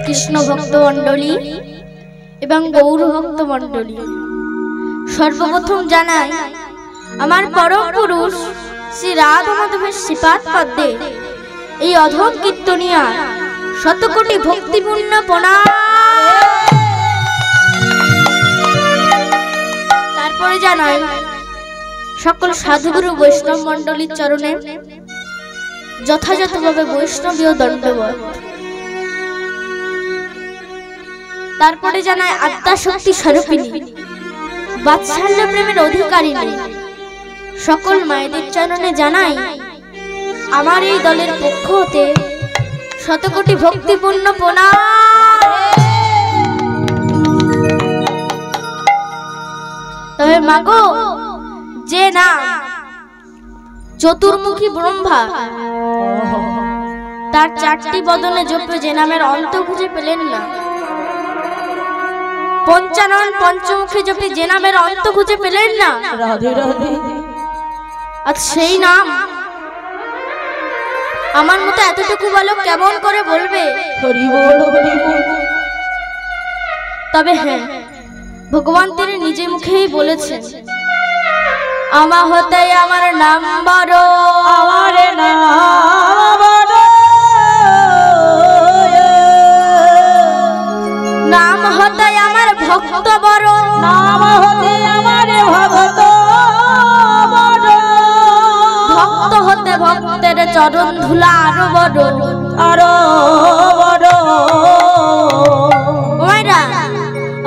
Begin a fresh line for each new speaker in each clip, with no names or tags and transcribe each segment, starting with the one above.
কৃষ্ণ ভক্ত মণ্ডলী এবং গৌর ভক্ত মণ্ডলী, সর্বপ্রথম জানাই আমার পরম পুরুষ শ্রী রাধা মাধবের শ্রীপাদ পদ্মে এই অধম কীর্তনিয়া শতকোটি ভক্তিপূর্ণ প্রণাম। তারপরে জানাই সকল সাধুগুরু বৈষ্ণব মণ্ডলীর চরণে যথাযথভাবে বৈষ্ণবীয় দণ্ডবত। তারপরে জানাই আদ্যাশক্তি স্বরূপিণী বাৎসল্য প্রেমের অধিকারিণী সকল মায়েদের চরণে জানাই আমার এই দলের পক্ষ হতে শতকোটি ভক্তিপূর্ণ প্রণাম। তবে মাগো, যে নাম চতুর্মুখী ব্রহ্মা তার চারটি বদনে জপে যে নামের অন্ত খুঁজে পেলেন না, পঞ্চানন পঞ্চমুখী জপে যে নামের অন্ত খুঁজে পেলেন না, আর সেই নাম আমার মতো এতটুকু বালক কেমন করে বলবে? তবে হ্যাঁ, ভগবান তিনি নিজে মুখেই বলেছেন, আমা হতে আমার নাম বড়, আমার নাম হতে আমার ভক্ত বড়, নাম হতে আমার ভক্ত বড়, ভক্ত হতে ভক্তের চরণ ধুলা আরো বড়, আরো বড়। ওমাইরা,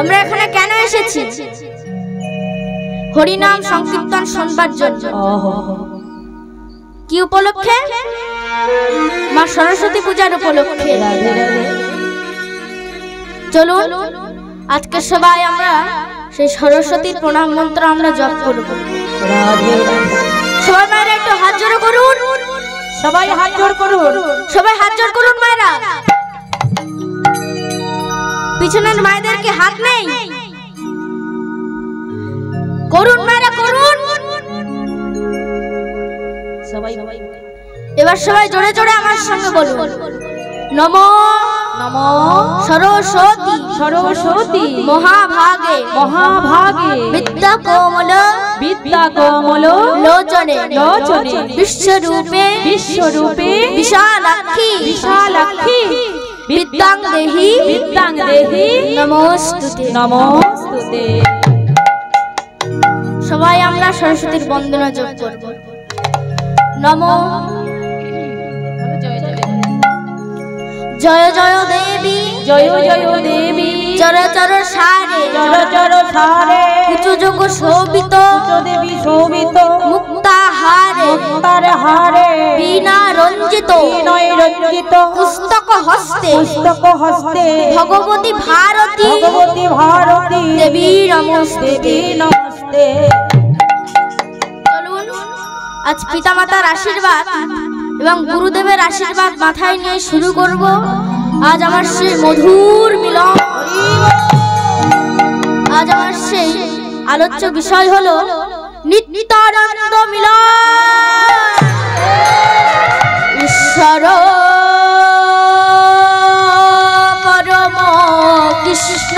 আমরা এখানে কেন এসেছি? হরিনাম সংকীর্তন শুনবার জন্য। কি উপলক্ষে? মা সরস্বতী পূজার উপলক্ষে। চলুন আজকে সবাই আমরা সেই সরস্বতীর প্রণাম মন্ত্র আমরা জপ করব। সবাই মায়েরা একটু হাত জোড় করুন, সবাই হাত জোড় করুন, সবাই হাত জোড় করুন মায়েরা। পিছনের মায়েদেরকে হাত নেই, করুন মায়েরা করুন। সবাই এবার সবাই জোরে জোরে আমার সঙ্গে বলুন, নমো নমো সরস্বতী সরস্বতী মহাভাগে মহাভাগে বিদ্যা কোমল বিদ্যা কোমল লোচনে লোচনে বিশ্বরূপে বিশ্বরূপে বিশালাক্ষী বিশালাক্ষী বিদ্যাং দেহি নমস্তুতে নমস্তুতে। সবাই আমরা সরস্বতীর বন্দনা জপ করব। নমো জয় জয় দেবী জয় জয় দেবী চর চর সারে চর চর সারে উচ্চ যোগ শোভিত দেবী শোভিত মুক্তাহারে মুক্তার হারে বীণা রঞ্জিত বিনয় রঞ্জিত পুস্তক হস্তে ভগবতী ভারতী ভগবতী ভারতী দেবী নমস্তে দেবী নমস্তে। চলুন আজ পিতামাতার আশীর্বাদ এবং গুরুদেবের আশীর্বাদ মাথায় নিয়ে শুরু করব আজ আমার সেই মধুর মিলন। আজ আমার সেই আলোচ্য বিষয় হলো নিত্যানন্দ মিলন। ঈশ্বর পরম কৃষ্ণ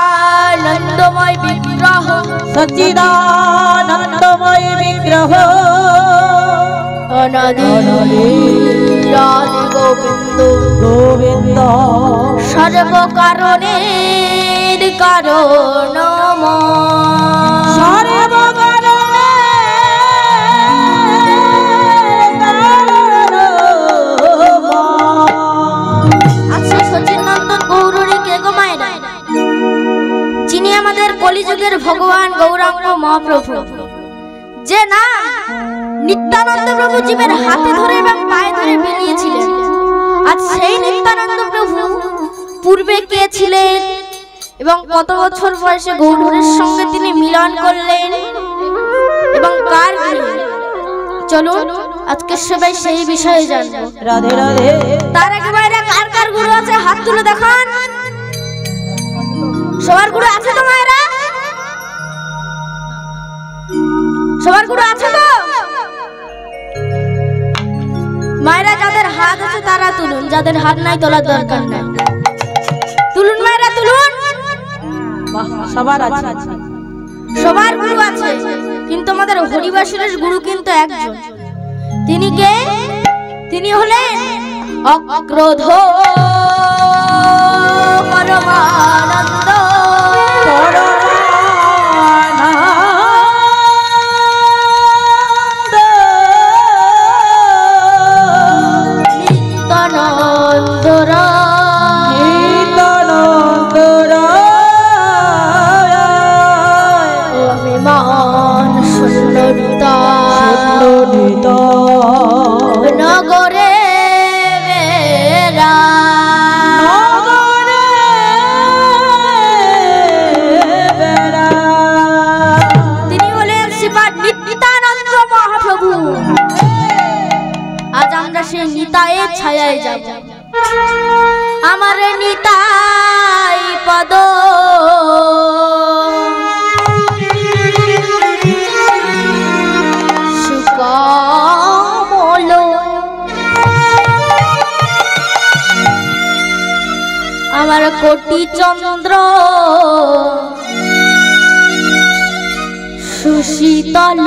সচিদানন্দময় বিগ্রহ সচিদানন্দময় বিগ্রহ অনাদি গোবিন্দ গোবিন্দ সর্বকারণের কারণ কলিযুগের ভগবান গৌরাঙ্গ মহাপ্রভু, যে না নিত্যানন্দ প্রভু জীবের হাতে ধরে এবং পায়ে ধরে বেরিয়েছিলেন। আজ সেই নিত্যানন্দ প্রভু পূর্বে কে ছিলেন এবং কত বছর বয়সে গৌরের সঙ্গে তিনি মিলন করলেন এবং কার গৃহে, চলুন আজকে সবাই সেই বিষয়ে জানবো। রাধে রাধে। তার আগে মায়েরা কার কার গুরু আছে হাত তুলে দেখান। সবার গুরু আছে তো মায়েরা? সবার গুরু আছে তো? মায়েরা যাদের হাত আছে তারা তুলুন, যাদের হাত নাই তোলার দরকার নাই। তুলুন মায়েরা, তুলুন।
সবার আছে,
সবার গুরু আছে, কিন্তু আমাদের হরিবাসুরের গুরু কিন্তু একজন। তিনি কে? তিনি হলেন অক্রোধ পরমানন্দ। নগরে তিনি হলেন শ্রীপাদ নিত্যানন্দ মহাপ্রভু। আজ আমরা সেই নিতাইয়ের ছায়ায় যাব। আমার নিতাই পদ সুকমল, আমার কোটি চন্দ্র সুশীতল।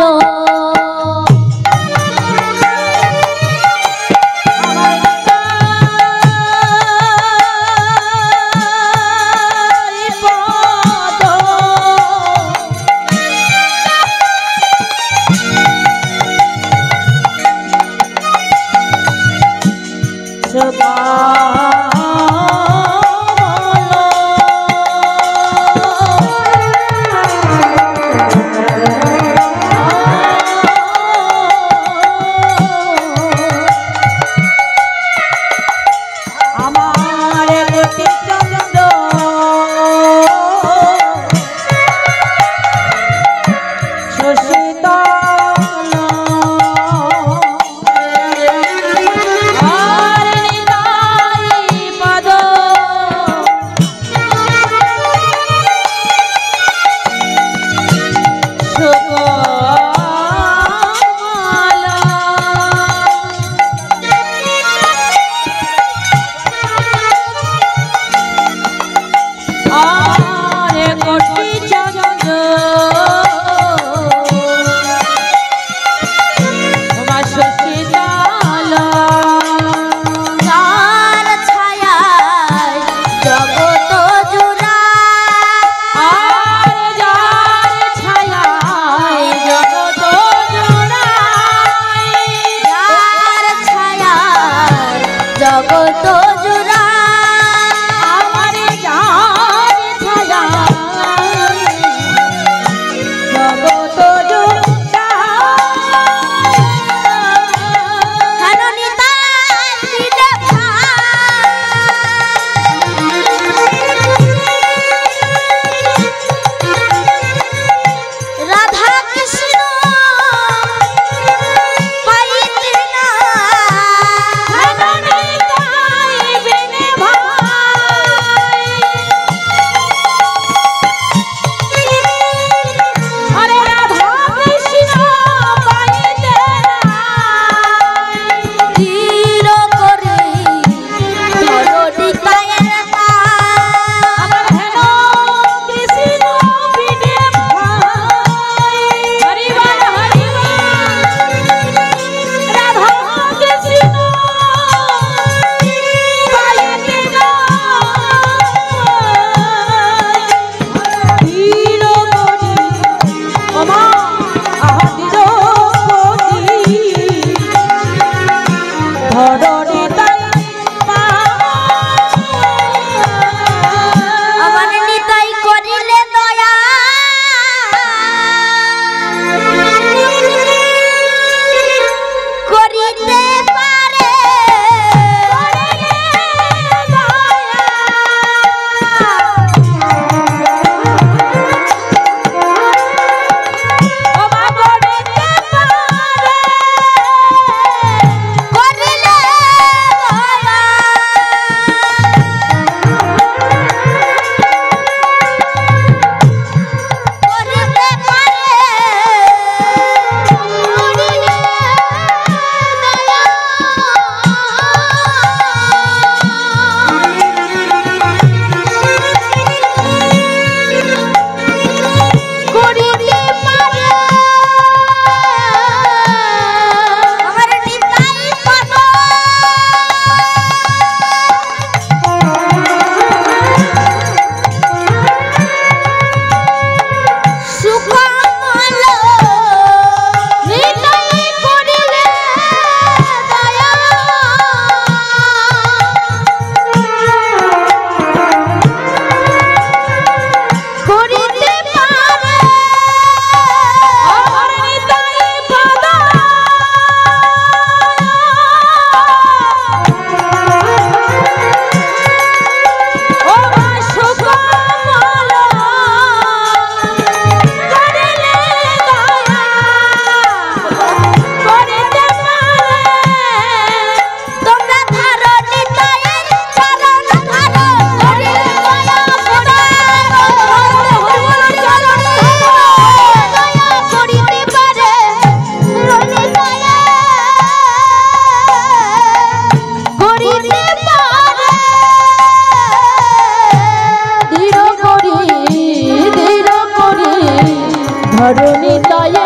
ধরণী দয়ে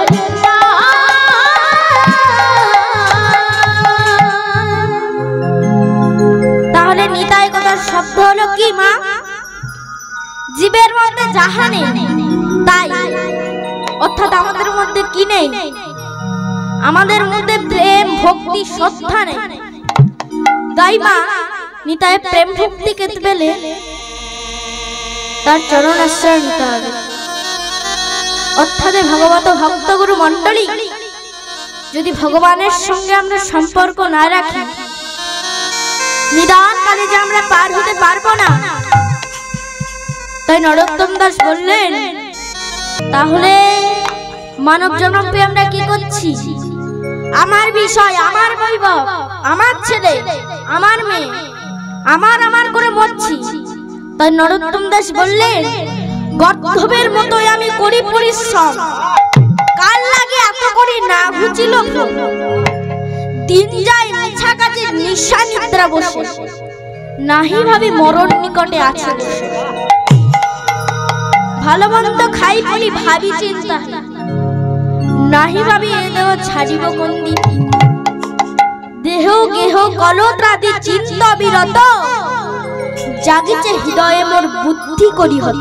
তাহলে নিতাই কথার শব্দ হলো কি মা? জীবের মধ্যে যাহা নেই তাই, অর্থাৎ আমাদের মধ্যে কি নেই? আমাদের মধ্যে প্রেম ভক্তি শ্রদ্ধা নেই। তাই মা নিতাই প্রেম ভক্তি পেতে পেলে তার চরণ আশ্রয় নিতে হবে। অর্থাৎ ভগবত ভক্তগুরু মণ্ডলী, যদি ভগবানের সঙ্গে আমরা সম্পর্ক না রাখি, নিদান কালে যে আমরা পার হতে পারবো না। তাই নরোত্তম দাস বললেন, তাহলে মানব জন্ম পেয়ে আমরা কি করছি? আমার বিষয়, আমার বৈভব, আমার ছেলে, আমার মেয়ে, আমার আমার করে মরছি। তাই নরোত্তম দাস বললেন, গর্ধবের মতোই আমি করি পরিশ্রম, কাল লাগে এত করি না ঘুচিল দিন যায় মিছা কাজে নিশা নিদ্রা বসে, নাহি ভাবি মরণ নিকটে আছে বসে। ভালো মন্দ খাই বলি ভাবি চিন্তা, নাহি ভাবি এ দেহ ছাড়িব কোন দিন। দেহ গেহ কলত্রাদি চিন্তা বিরত, জাগিছে হৃদয়ে মোর বুদ্ধি করি হত।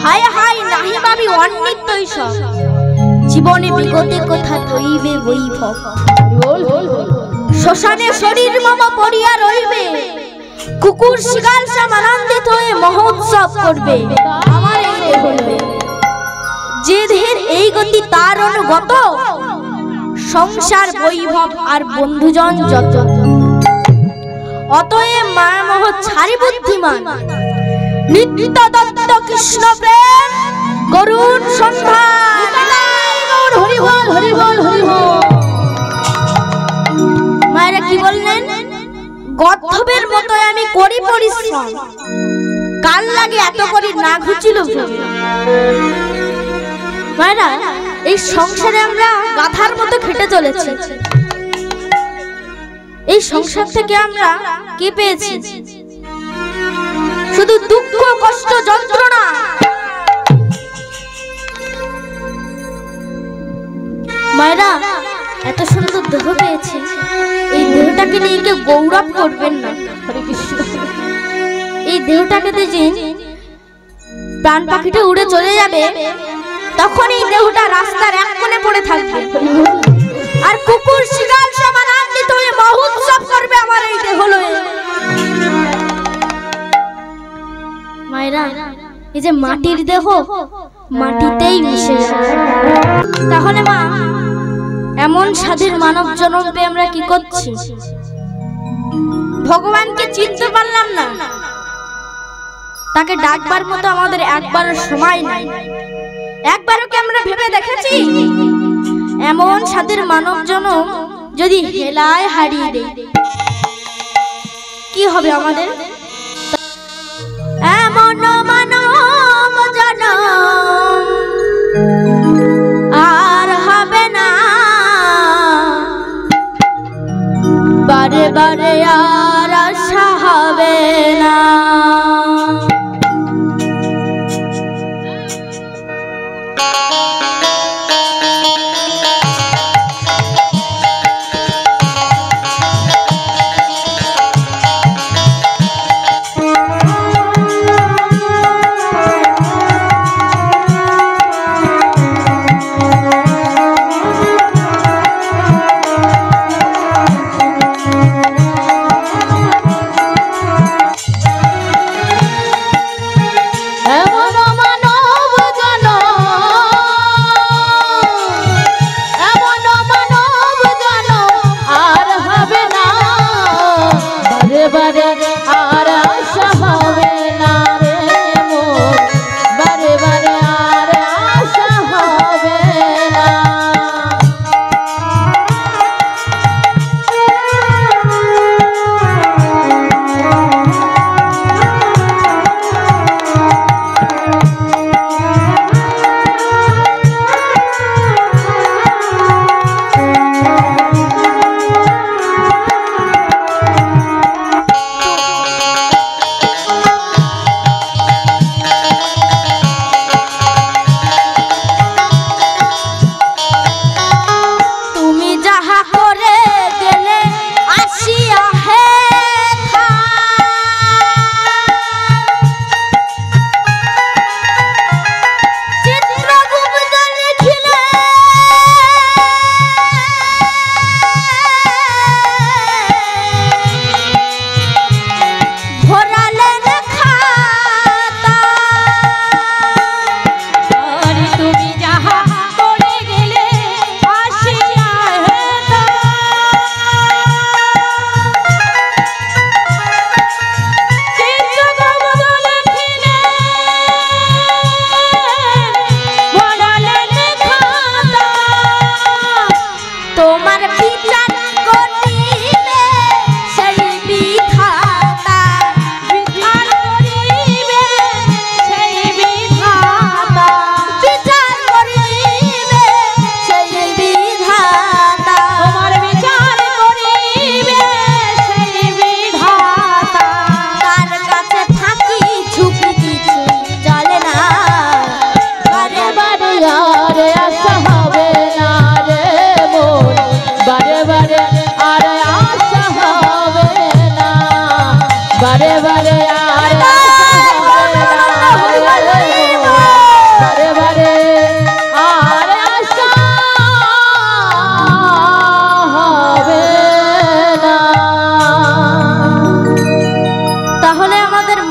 হায় হায় নাহি ভাবি অনিত্যই সব, জীবনে বিগতে কথা রইবে বৈভব। শ্মশানে শরীর মম পড়িয়া রইবে, কুকুর শিকার সব আনন্দিত হয়ে মহোৎসব করবে। আমার এই দেহ লয়ে যে দেহের এই গতি তার অনুগত, সংসার বৈভব আর বন্ধুজন যত। অতএব মায়ামোহ ছাড়ি বুদ্ধিমান, নিত্য দত্ত কৃষ্ণ প্রেম করুণ সন্ধ্যা। হরি বল হরি বল হরি বল। মায়েরা কি বললেন? গর্ধবের মতো আমি করি পরিশ্রম, কাল লাগে এত করি না ঘুচিল। মায়েরা, এই সংসারে আমরা গাধার মতো খেটে চলেছি। এই সংসার থেকে আমরা কি পেয়েছি? শুধু দুঃখ, কষ্ট, যন্ত্রণা। মায়েরা, এত সুন্দর দেহ পেয়েছি, এই দেহটাকে নিয়ে কেউ গৌরব করবেন না। এই দেহটাকে যে প্রাণ পাখিটা উড়ে চলে যাবে, তখন এই দেহটা রাস্তার এক কোণে পড়ে থাকবে, আর কুকুর শিকার সব আনন্দিত হয়ে মহোৎসব করবে আমার এই দেহ লয়ে। মায়েরা, এই যে মাটির দেহ, মাটিতেই মিশে যাবে। তাহলে মা, এমন স্বাধীন মানব জন্ম পেয়ে আমরা কি করছি? ভগবানকে চিনতে পারলাম না, তাকে ডাকবার মতো আমাদের একবারও সময় নাই। একবারও কি আমরা ভেবে দেখেছি? এমন স্বাধীন মানব জন্ম যদি হেলায় হারিয়ে দেই, কি হবে আমাদের? এমন মানব জন্ম আর হবে না, বারে বারে আর আশা হবে না।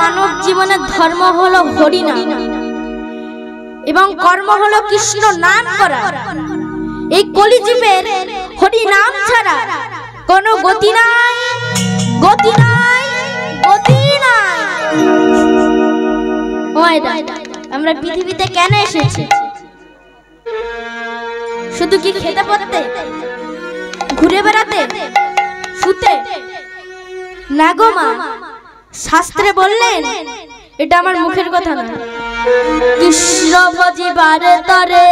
মানব জীবনের ধর্ম হলো হরিনাম এবং কর্ম হলো কৃষ্ণ নাম করা। এই কলিযুগের হরি নাম ছাড়া কোনো গতি নাই, গতি নাই, গতি নাই। আমরা পৃথিবীতে কেন এসেছি? শুধু কি খেতে পড়তে, ঘুরে বেড়াতে, শুতে? না গো মা, শাস্ত্রে বললেন, এটা আমার মুখের কথা না, কৃষ্ণ ভজিবার তরে,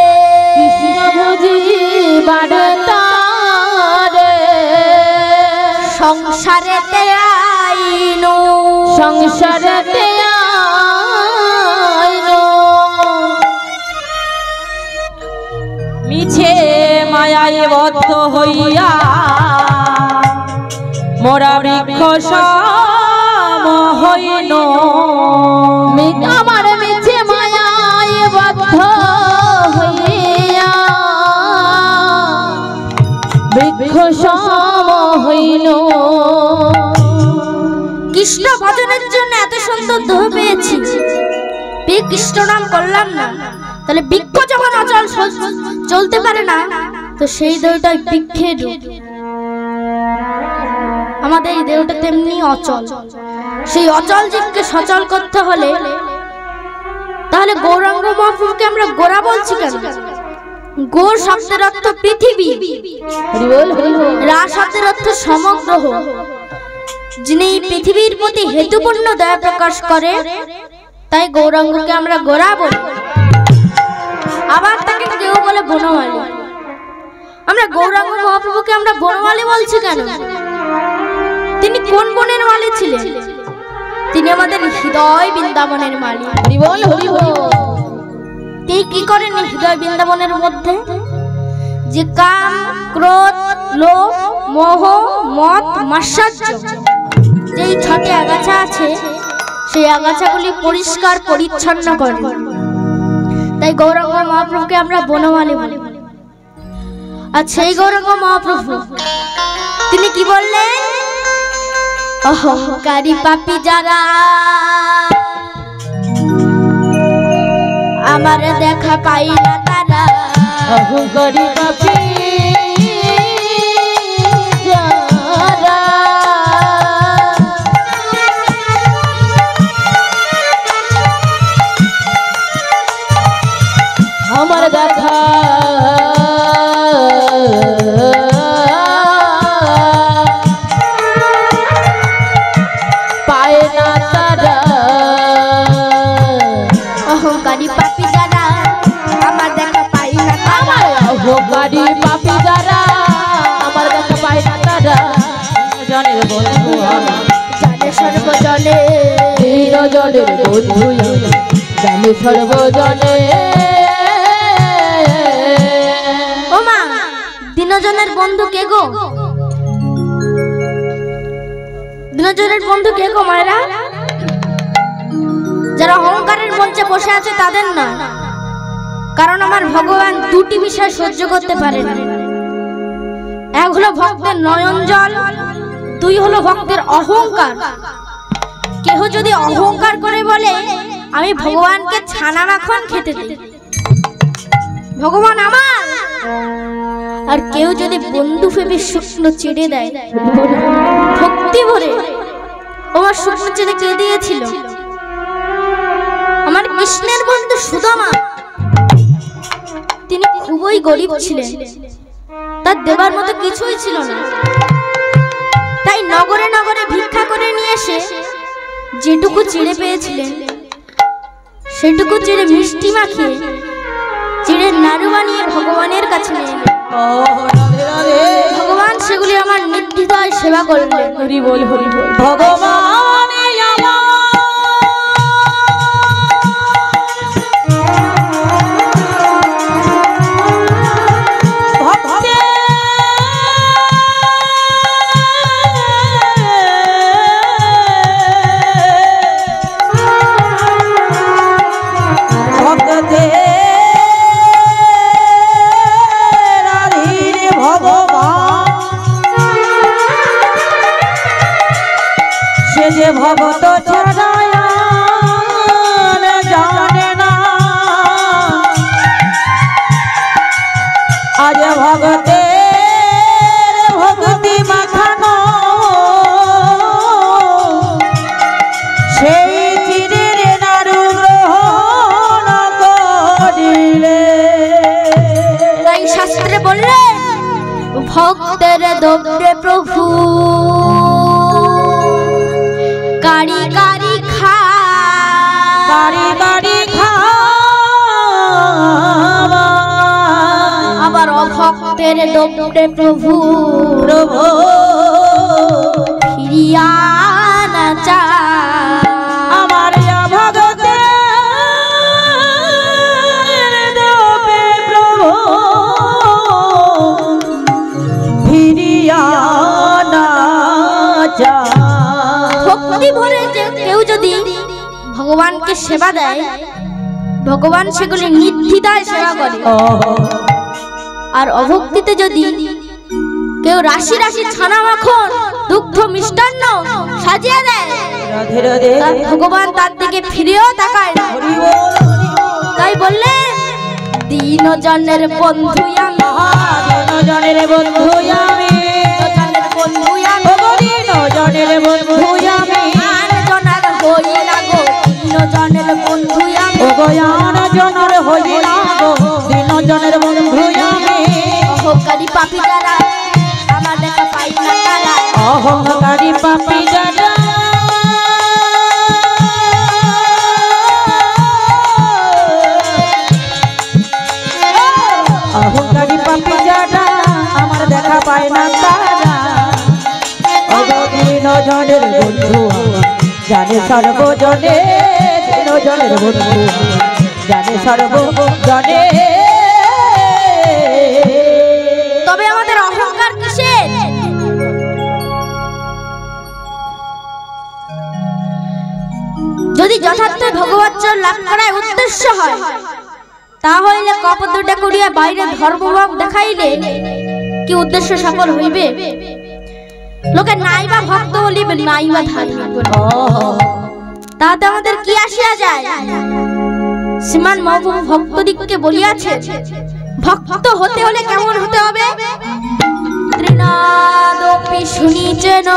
কৃষ্ণ ভজিবার তরে সংসারেতে আইনো, সংসারেতে আইনো।
মিছে মায়ায় বদ্ধ হইয়া মোরা বৃক্ষ সম হইন।
আমার মিছে মায়ায় বদ্ধ হইয়া বৃক্ষ সম হইল। কৃষ্ণ ভজনের জন্য এত সুন্দর দেহ পেয়েছি, কৃষ্ণ নাম করলাম না, তাহলে বৃক্ষ যেমন অচল চলতে পারে না, তো সেই দেহটা বৃক্ষের রূপ। আমাদের এই দেহটা তেমনি অচল। সেই অচল জীবকে সচল করতে হলে তাহলে গৌরাঙ্গ মহাপ্রভুকে আমরা গোরা বলছি কেন? গো শব্দের অর্থ পৃথিবী, রা শব্দের অর্থ সমগ্র। যিনি পৃথিবীর প্রতি হেতুপূর্ণ দয়া প্রকাশ করে, তাই গৌরাঙ্গকে আমরা গোরা বলি। আবার তাকে কেউ বলে বনমালী। আমরা গৌরাঙ্গ মহাপ্রভুকে আমরা বনমালী বলছি কেন? তিনি কোন বনের মালী ছিলেন? তিনি আমাদের হৃদয় বৃন্দাবনের মালী। তিনি কি করেন হৃদয় বৃন্দাবনের মধ্যে? যে কাম, ক্রোধ, লোভ, মোহ, মদ, মাৎসর্য, যেই 6টি আগাছা আছে, সেই আগাছাগুলি পরিষ্কার পরিচ্ছন্ন করে। তাই গৌরাঙ্গ মহাপ্রভুকে আমরা বনমালী বলি। আর সেই গৌরাঙ্গ মহাপ্রভু তিনি কি বললেন? অহংকারী পাপী যারা আমার দেখা পাই না তারা, অহংকারী পাপী যারা আমার দেখা পায় না তারা, অহংকারী পাপী যারা আমার দেখা পায় না তারা, অহংকারী পাপী যারা আমার দেখা পায় না তারা।
জনের বন্ধু
জানে সর্বজনে,
জনের বন্ধু জানে সর্বজনে।
ও মা, দিনজনের বন্ধু কে গো? দিনজনের বন্ধু কে গো মায়েরা? যারা অহংকারের মঞ্চে বসে আছে তাদের না, কারণ আমার ভগবান দুটি বিষয় সহ্য করতে পারে না। এক হলো ভক্তের নয়ন জল, দুই হলো ভক্তের অহংকার। কেহ যদি অহংকার করে বলে আমি ভগবানকে ছানা মাখন খেতে দিই, ভগবান আমার, আর কেউ যদি বন্ধু ভেবে শুকনো চেড়ে দেয় ভক্তি ভরে, আমার শুকনো চেড়ে কে দিয়েছিল? আমার কৃষ্ণের বন্ধু সুদামা। তিনি খুবই গরিব ছিলেন, তার দেবার মতো কিছুই ছিল না। তাই নগরে নগরে ভিক্ষা করে নিয়ে এসে যেটুকু চিড়ে পেয়েছিলেন, সেটুকু চিড়ে মিষ্টি মাখিয়ে চিড়ে নাড়ু বানিয়ে ভগবানের কাছে নিয়ে এলেন। ভগবান সেগুলি আমার নির্দ্বিধায় সেবা করলেন।
হরি বল, হরি বল। ভগবান ভগত ছাড়ায়া দিলে
তাই শাস্ত্রে বললে ভক্তের দোবে প্রভু কারি কারি খা
কারি কারি খা
আবার অভক্তের দোবে প্রভু
প্রভু
ফিরিয়া না চা
আমার ভগতে দোবে প্রভু ফিরিয়া না যা।
ভক্তি ভরে কেউ যদি ভগবানকে সেবা দেয় ভগবান সেগুলি নির্দ্বিধায় সেবা করে। আর অভক্তিতে যদি কেউ রাশি রাশি ছানা মাখন দুগ্ধ মিষ্টান্ন সাজিয়ে দেয় ভগবান তার দিকে ফিরেও তাকায় না। তাই বললেন দীনজনের বন্ধু আমি
দীনজনের বন্ধু আমি দীনজনের বন্ধু আমি
জনার হই লাগো দীনজনের বন্ধু আমি
গয়ান জনের হই লাগো দীনজনের বন্ধু আমি
অহংকারী পাপী যারা আমার দেখা পাই না তারা
অহংকারী পাপী যারা অহংকারী পাপী যারা আমার দেখা পায় না তারা দীনজনের বন্ধু জানে সর্বজনে দীনজনের বন্ধু জানে সর্বজনে।
তবে আমাদের অহংকার কিসের? যদি যথার্থ ভগবৎচরণ লাভ করার উদ্দেশ্য হয় তাহলে কপটটা করিয়া বাইরে ধর্মভাব দেখাইলে কি উদ্দেশ্য সফল হইবে? লোকে নাইবা ভক্ত বলিবে নাইবা ধার্মিক বলিবে, তাতে আমাদের কি আসিয়া যায়? শ্রীমান মহাপ্রভু ভক্তদিগকে বলিয়াছে ভক্ত হতে হলে কেমন হতে হবে? ত্রিনাদপি শুনিছেন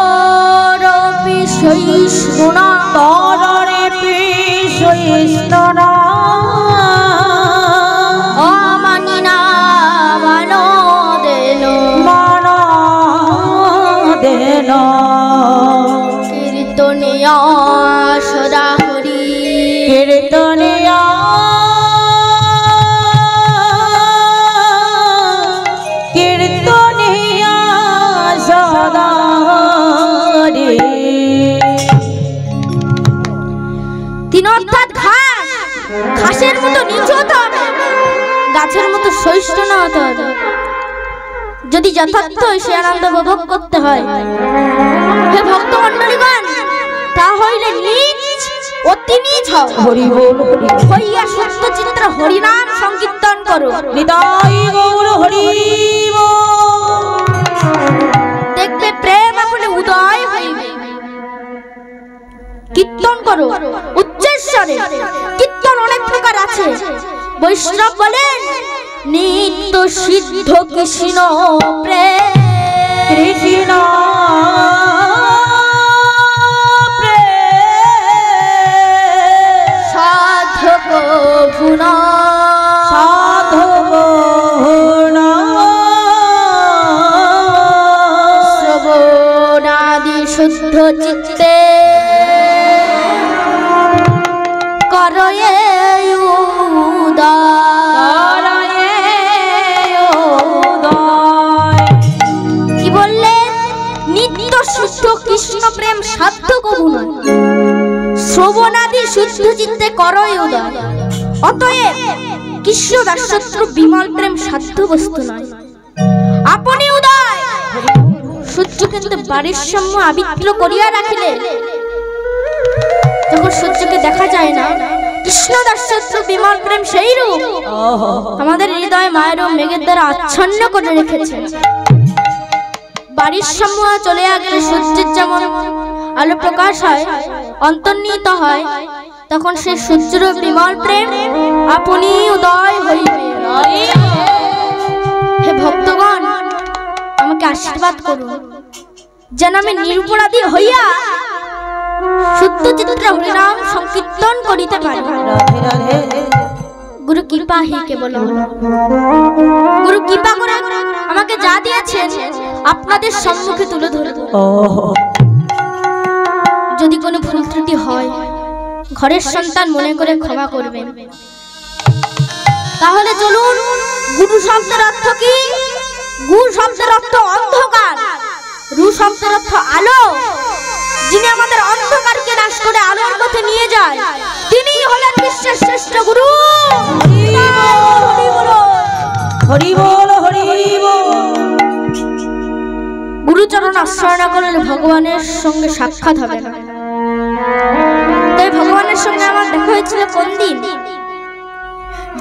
তররপি সহিষ্ণুনা
তররপি সহিষ্ণুনা
অমানিনা মানদেন
মানদেন
কীর্তনিয়া সদা হরি
কীর্তনিয়া কীর্তনিয়া সদা হরি।
তিন অর্থাৎ ঘাস ঘাসের মতো নিচু হতে হবে, গাছের মতো সহিষ্ণু হতে হবে। যদি যথার্থ সে আনন্দ উপভোগ করতে হয় হে ভক্ত মণ্ডলীগণ তা হইলে নিজ অতি নিজ হও,
হরি বল
হইয়া সত্য চিত্র হরিনাম সংকীর্তন করো।
নিতাই গৌর হরি
দেখবে প্রেম আপনি উদয় হইবে। কীর্তন করো উচ্চস্বরে। কীর্তন অনেক প্রকার আছে। বৈষ্ণব বলেন নিত্য সিদ্ধ কৃষ্ণ প্রেম
কৃষ্ণ
সাধক ভুন
সাধক
শ্রবণাদি শুদ্ধ চিত্তে করয়ে কি বললেন? নিত্য শুদ্ধ কৃষ্ণ প্রেম সাধ্য কবু নয়, শ্রবণাদি শুদ্ধ চিত্তে করয় উদয়। অতএব কৃষ্ণ দাসত্র বিমল প্রেম সাধ্য বস্তু নয়, আপনি উদয়। সূর্য কিন্তু বাড়ির সামনে আবিত্র করিয়া রাখিলে তখন সূর্যকে দেখা যায় না। কৃষ্ণ দাসত্র বিমল প্রেম সেই রূপ আমাদের হৃদয় মায়ের মেঘের দ্বারা আচ্ছন্ন করে রেখেছে। বাড়ির সামনে চলে গেলে সূর্যের যেমন আলো প্রকাশ হয় অন্তর্নিহিত হয়, তখন সে সূর্যের বিমল প্রেম আপনি উদয় হইবে। হে ভক্তগণ আমাকে আশীর্বাদ করুন যেন আমি নিরপরাধী হইয়া শুদ্ধ চিত্তে হরিনাম সংকীর্তন করিতে পারি।
রাধে রাধে।
গুরু কৃপা হি কেবল। গুরু কৃপা করে আমাকে যা দিয়েছেন আপনাদের সম্মুখে তুলে ধরব। যদি কোনো ভুল ত্রুটি হয় ঘরের সন্তান মনে করে ক্ষমা করবেন। তাহলে চলুন, গুরু শব্দের অর্থ কি? গুরু শব্দের অর্থ অন্ধকার, রু শব্দের অর্থ আলো। যিনি আমাদের অন্ধকারকে নাশ করে আলোর পথে নিয়ে যায় তিনিই হলেন বিশ্বের শ্রেষ্ঠ গুরু।
হরি বল হরি বল।
গুরুচরণ আশ্রয় না করলে ভগবানের সঙ্গে সাক্ষাৎ হবে না। তাই ভগবানের সঙ্গে আমার দেখা হয়েছিল কোন দিন?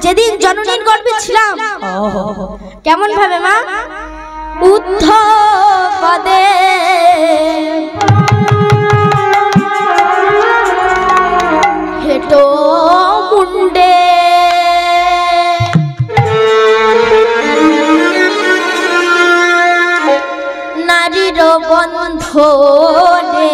যেদিন জননীর গর্ভে ছিলাম। কেমন ভাবে মা? উদ্ধ পদে হেটো মুন্ডে নারীর বন্ধনে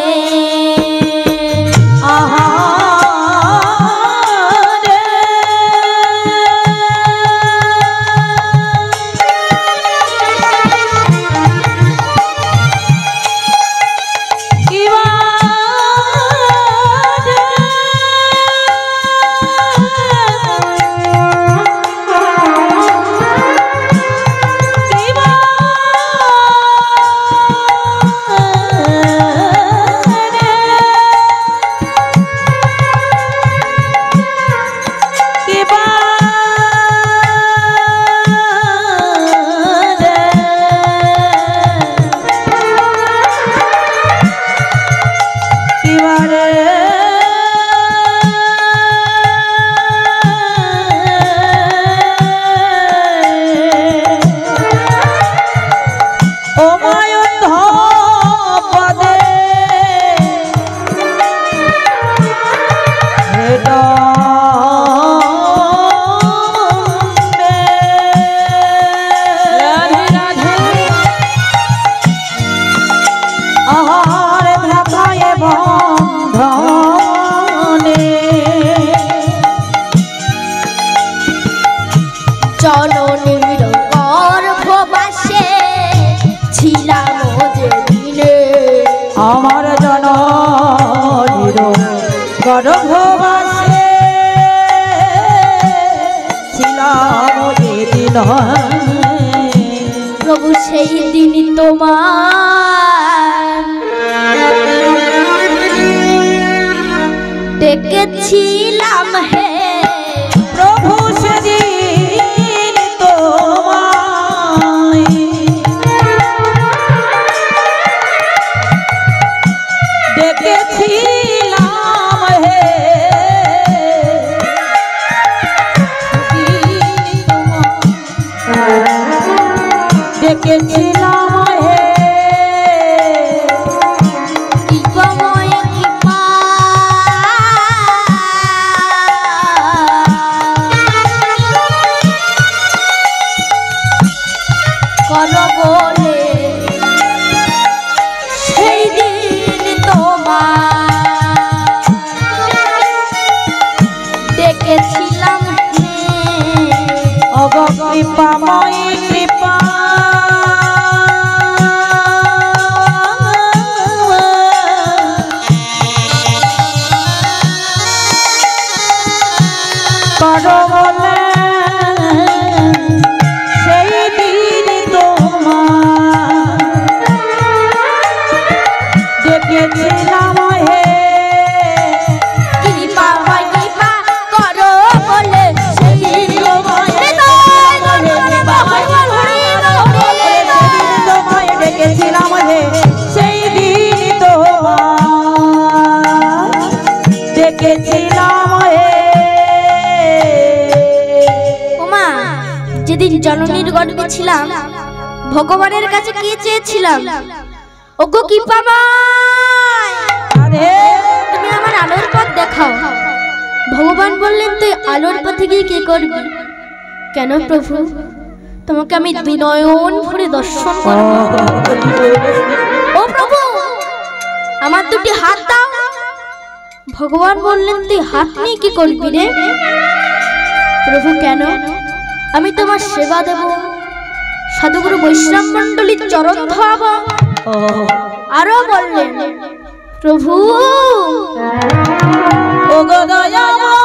আমার জননীর গর্ভবাসে ছিলাম যেদিন।
প্রভু সেই দিন তোমার ডেকেছিলাম হে
প্রভু সেদিন তোমায় ডেকেছিলাম হে ডেকেছিলাম হে
কৃপাময় কৃপা কর বলে সেই দিন তোমার ডেকেছিলাম
অগ কৃপাময় কৃপা কর বলে সেই দিন তোমার ডেকেছিলাম হে
কৃপাময় কৃপা কর বলে সেই দিন তোমার
ডেকেছিলাম হে সেই দিন তোমার ডেকেছিলাম হে।
ওমা, যেদিন জননীর গর্ভে ছিলাম ভগবানের কাছে কি চেয়েছিলাম? ওগো কৃপাময়, তুমি আমার আলোর পথ দেখাও। ভগবান বললেন তুই আলোর পথে গিয়ে কি করবি? কেন প্রভু? তোমাকে আমি বিনয়ন ভরে দর্শন করব। ও প্রভু, আমার দুটি হাত দাও, ভগবান বললেন, তুই হাত নিয়ে কি করবি রে? প্রভু, কেন? আমি তোমার সেবা দেব, সাধুগুরু বৈষ্ণব মণ্ডলীর চরণ ধোয়াবো। আরো বললেন, প্রভু
ও গো দয়াময়,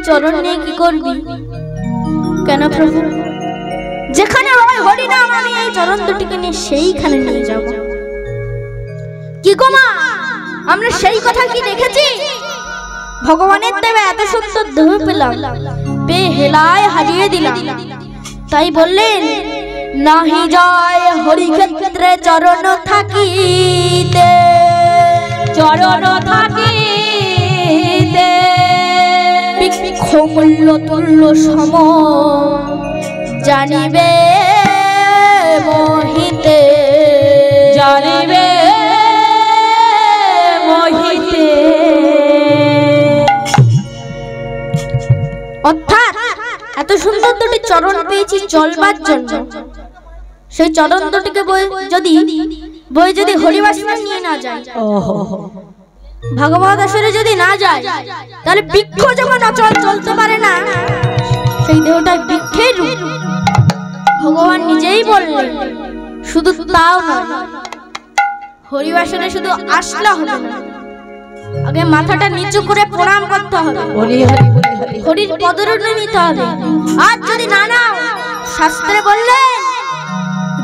চরণ নিয়ে কি করবি? কেন প্রভু? যেখানে হবে হরি নাম, আমি এই চরণ দুটিকে নিয়ে সেইখানে নিয়ে যাব। কি গো মা, আমরা সেই কথা কি দেখেছি? ভগবানের দেবে এত সুন্দর দেহ পেলাম, পেয়ে হেলায় হারিয়ে দিলাম। তাই বললেন, নাহি যায় হরি ক্ষেত্রে চরণ থাকিতে, চরণ থাকিতে মূল্য তুল্য সম জানিবে মোহিতে, জানিবে মোহিতে। অর্থাৎ এত সুন্দর দুটি চরণ পেয়েছি চলবার জন্য, সেই চরণ দুটিকে বই যদি হরিবাসনা নিয়ে না যায়, ভগবত আসরে যদি না যায়, তাহলে বৃক্ষ যখন অচল চলতে পারে না, সেই দেহটা বৃক্ষের রূপ। ভগবান নিজেই বললেন। শুধু তাও নয়, হরিবাসনে শুধু আসলে হবে না, আগে মাথাটা নিচু করে প্রণাম করতে হবে, হরির পদরূপে নিতে হবে। আর যদি না নাও, শাস্ত্রে বললেন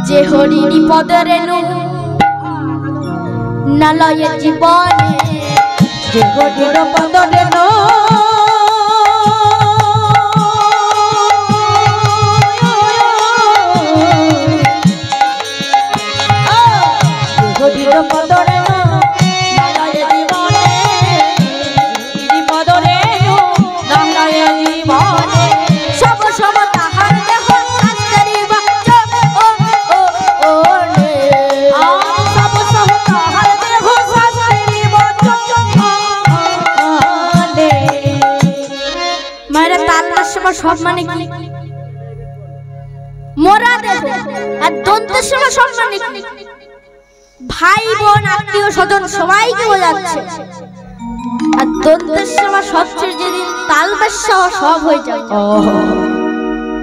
যে হরির পদরেণু নালয়ে জীবনে, যে হরির পদরেণু সব মানে কি? মোরা দেহ। আর দন্তের সময় সব মানে কি? ভাই বোন আত্মীয় স্বজন সবাইকে বোঝাচ্ছে। আর দন্তের সময় সবচেয়ে যেদিন তালবেশ সব হয়ে যাবে,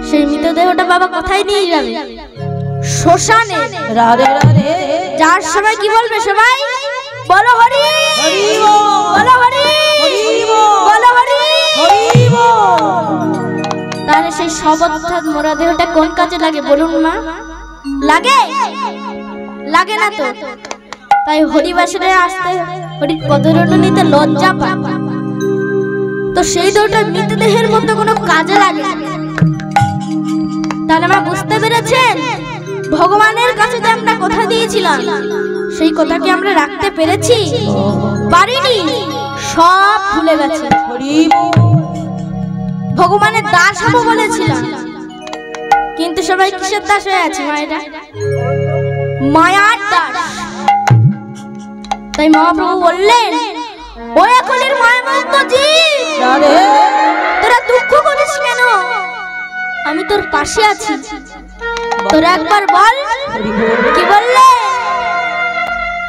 সেই মৃতদেহটা বাবা কোথায় নিয়ে যাবে? শ্মশানে। যার সবাই কি বলবে? সবাই বলো হরি, বলো হরি, বলো হরি। তাহলে সেই সব অর্থাৎ মোরা দেহটা কোন কাজে লাগে বলুন মা? লাগে? লাগে না তো। তাই হরিবাসরে আসতে, হরির পদরেণু নিতে লজ্জা পায়, তো সেই দেহটা মৃতদেহের মতো কোনো কাজে লাগে। তাহলে আমরা বুঝতে পেরেছেন, ভগবানের কাছে যে আমরা কথা দিয়েছিলাম, সেই কথা কি আমরা রাখতে পেরেছি? পারিনি, সব ভুলে গেছে। ভগবানের দাস হবো বলেছিলাম, কিন্তু সবাই কিসের দাস হয়ে আছে? মায়েরা মায়ার দাস। তাই মহাপ্রভু বললেন, ও এখনের মায়ামন্ত জীব, তোরা দুঃখ করিস কেন? আমি তোর পাশে আছি। তোরা একবার বল, কি বললে?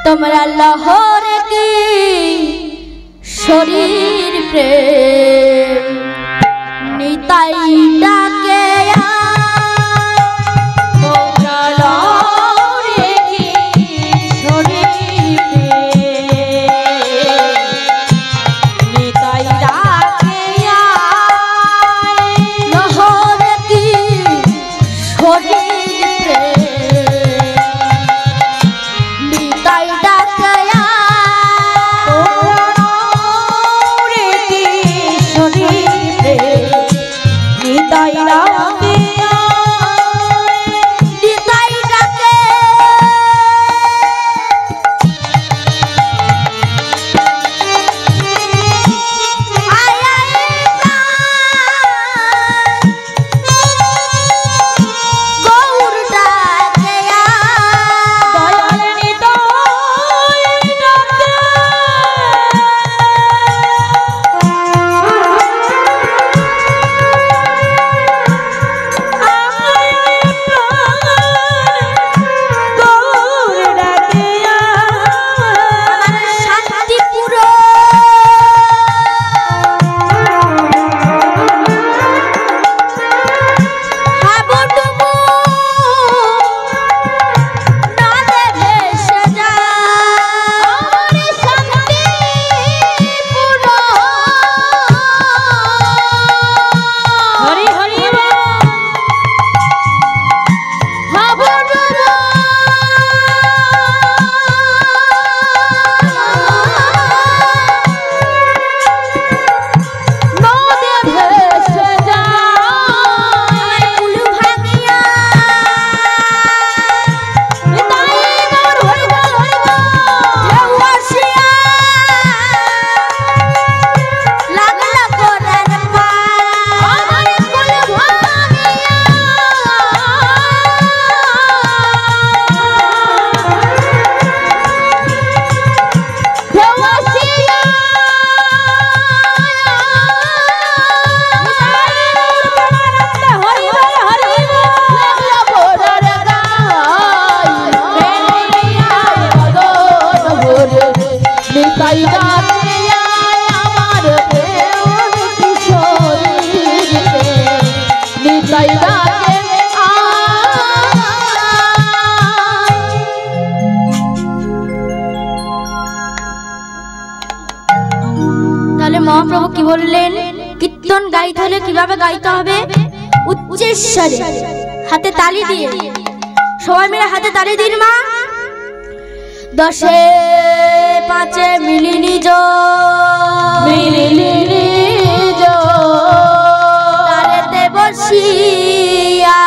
তোমরা লহরে শরীর প্রেম নিতাই ডাকে মহাপ্রভু কি বললেন? কীর্তন গাইতে হলে কিভাবে গাইতে হবে? উচ্চস্বরে, হাতে তালি দিয়ে। সবাই মিলে হাতে তালি দিন মা। দশে পাঁচে মিলিনি জো তারেতে বসিয়া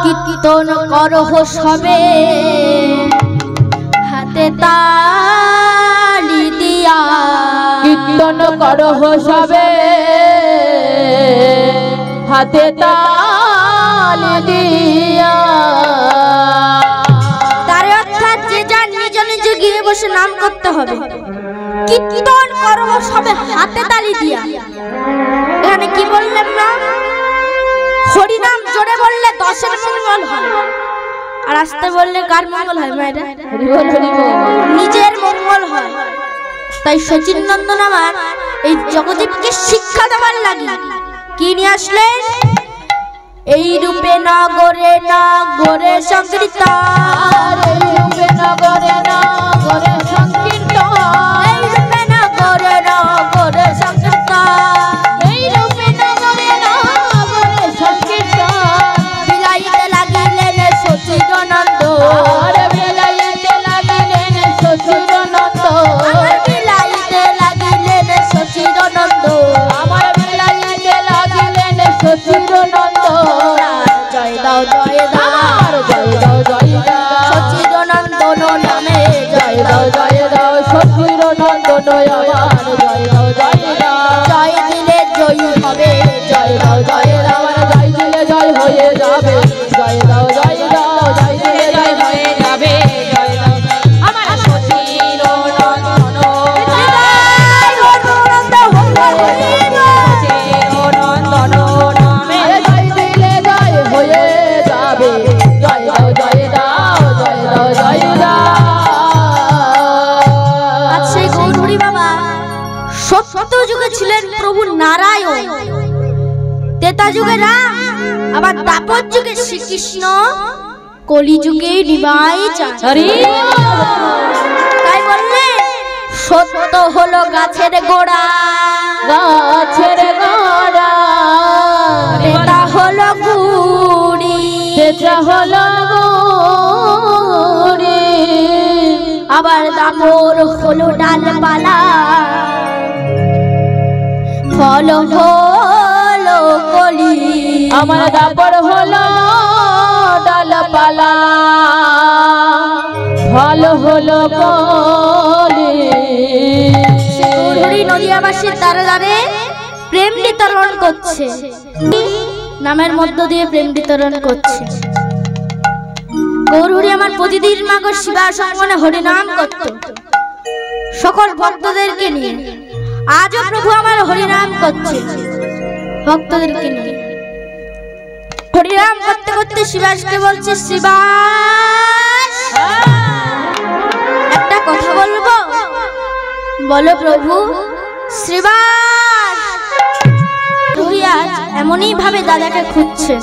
কীর্তন করহ সবে হাতে তালি দিয়া।
কীর্তন করহ সবে হাতে তালি দিয়া।
তার অর্থাৎ যে যার নিজ নিজ গৃহে বসে নাম করতে হবে। কীর্তন করহ সবে হাতে তালি দিয়া। এখানে কি বললেন না? হরিনাম জোরে বললে 10-এর মঙ্গল হয়, আর আস্তে বললে কার মঙ্গল হয় মায়েরা? নিজের মঙ্গল হয়। তাই সচিননন্দন আমার এই জগদীপকে শিক্ষা দেওয়ার লাগি কি নিয়ে আসলেন? এই রূপে নগরে নগরে সংকীর্তন,
এই রূপে নগরে নগরে সংকীর্তন,
এই রূপে নগরে নগরে সংকীর্তন,
এই রূপে নগরে নগরে সংকীর্তন।
বিলাইতে লাগিলেন সচিদানন্দ,
আর বিলাইতে লাগিলেন সচিদানন্দ,
আমার বিলাইতে লাগিলেন সচিদানন্দ,
আমার বিলাইতে লাগিলেন সচিদানন্দ।
জয় দাও জয় দাও
জয় দাও জয় দাও
সচিদানন্দ নামে
জয় দাও জয় দাও সচিদানন্দ আমার জয় দাও জয় দাও।
জয় দিলে জয়ী হবে,
জয় দাও জয় দাও জয় দিলে জয় হয়ে যাবে। জয় দাও জয় দাও জয় দিলে জয় হয়ে যাবে। জয় দাও আমার সচিদানন্দ নামে জয় দিলে জয় হয়ে যাবে। জয় দাও জয় দাও জয়
যুগে রাম, আবার দাপর যুগে শ্রীকৃষ্ণ, কলিযুগে নিমাই চাঁদ। তাই বললে সত্য হলো গাছের গোড়া,
গাছের গোড়া,
এটা হলো গুড়ি,
এটা হলো গুড়ি,
আবার দাপর হলো ডালপালা, ফল হলো কলি।
আমার দাপর হলো ডালপালা, ফল হলো কলি।
গৌরহরি নদিয়াবাসীর দ্বারে দ্বারে প্রেম বিতরণ করছে, নামের মধ্য দিয়ে প্রেম বিতরণ করছে। গৌরহরি আমার প্রতিদিন মাগো শিবা সঙ্গনে হরিনাম করত সকল ভক্তদেরকে নিয়ে। আজও প্রভু আমার হরিনাম করছে ভক্তদেরকে নিয়ে। হরিনাম করতে করতে শিবাসকে বলছে, শিবাস একটা কথা বলবো। বলো প্রভু। শ্রীবাস এমনই ভাবে দাদাকে খুঁজছে।